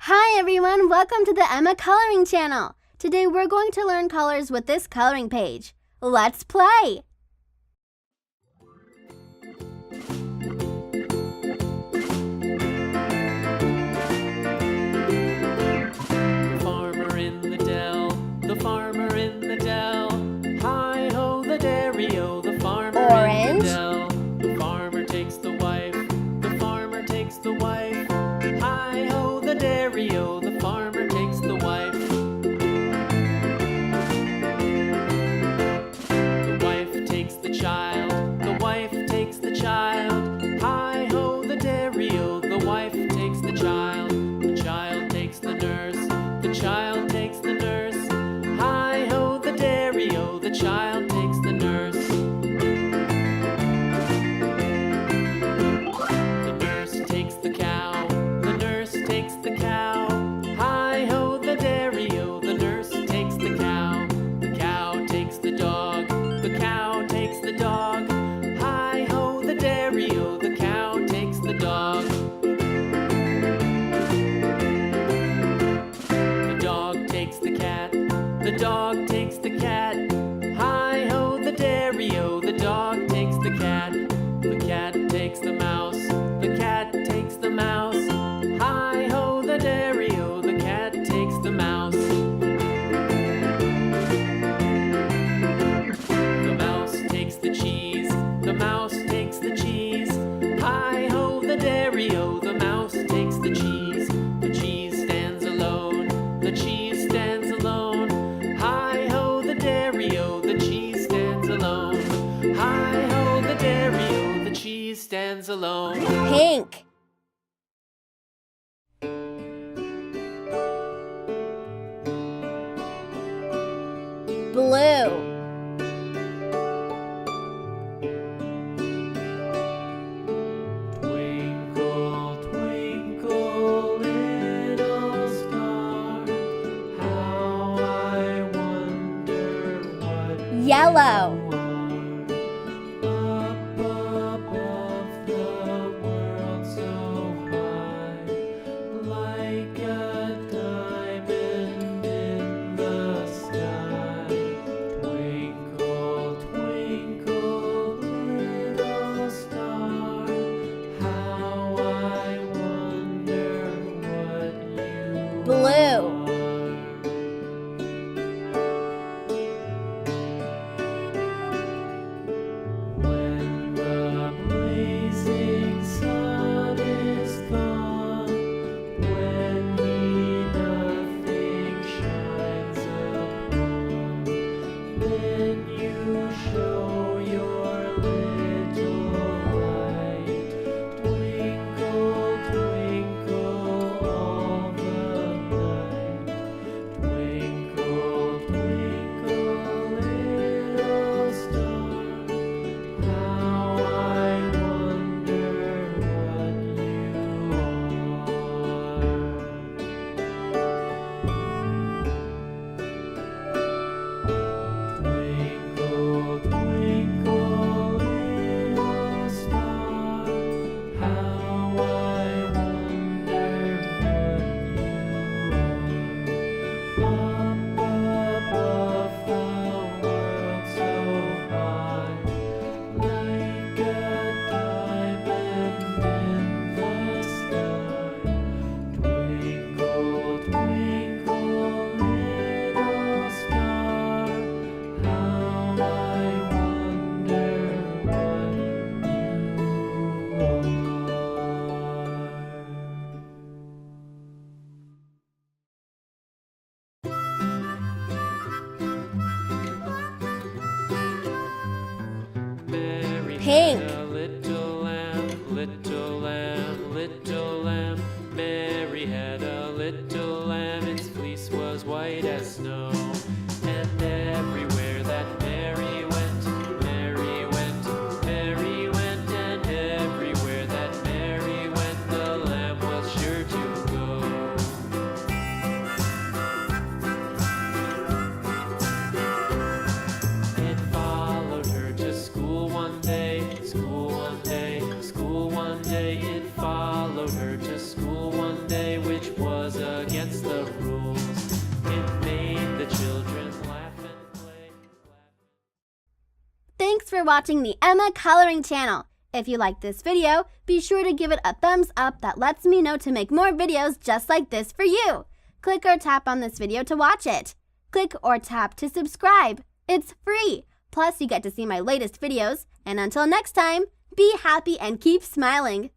Hi everyone, welcome to the Emma Coloring Channel. Today we're going to learn colors with this coloring page. Let's play! The farmer in the dell, the farmer in the dell. Hi-ho, the dairy-o, the farmer in the dell. The farmer takes the wife, the farmer takes the wife. Hi-ho, the dairy-o, the farmer takes the wife. The wife takes the child, the wife takes the child. Hi-ho, the dairy-o, the wife takes the child. The child takes the nurse, the child takes the nurse. Hi-ho, the dairy-o, the child takes the nurse. The nurse takes the cow, the nurse takes the cow. Hi-ho, the dairy-o, the nurse takes the cow. The cow takes the dog, the cow takes the dog. Hi-ho, the dairy-o, the cow takes the dog. The dog takes the cat, the dog takes the cat. Hi-ho, the dairy-o, the dog takes the cat. The cat takes the mouse, the cat takes the mouse. Hi-ho, the dairy-o, the cat takes the mouse. The mouse takes the cheese, the mouse takes the cheese. Hi-ho, the dairy-o, the mouse takes the cheese. The cheese stands alone, the cheese stands alone. Hi-ho, the dairy-o, the cheese stands alone. Hi-ho, the dairy-o, the cheese stands alone. Pink. Blue. Twinkle, twinkle, little star, how I wonder what Yellow. up above the world so high, like a diamond in the sky. Twinkle, twinkle, little star, how I wonder what you Blue. are. When the blazing sun is gone, when he nothing shines upon, then you show your little light. Twinkle, twinkle all the night. Twinkle, twinkle, little star, how I wonder what you are. Twinkle, twinkle, little star, how I wonder what you are. Up above the world so high, like a diamond in the sky. Twinkle, twinkle, little star, how I wonder what you are. Mary Pink. had a little lamb, little lamb, little lamb. Mary had a little lamb, its fleece was white as snow. And everywhere that Mary went, Mary went, Mary went. And everywhere that Mary went, the lamb was sure to go. It followed her to school one day, school one day, school one day. It followed her to school one day, which was a Thanks for watching the Emma Coloring Channel. If you liked this video, be sure to give it a thumbs up that lets me know to make more videos just like this for you. Click or tap on this video to watch it. Click or tap to subscribe. It's free. Plus, you get to see my latest videos. And until next time, be happy and keep smiling.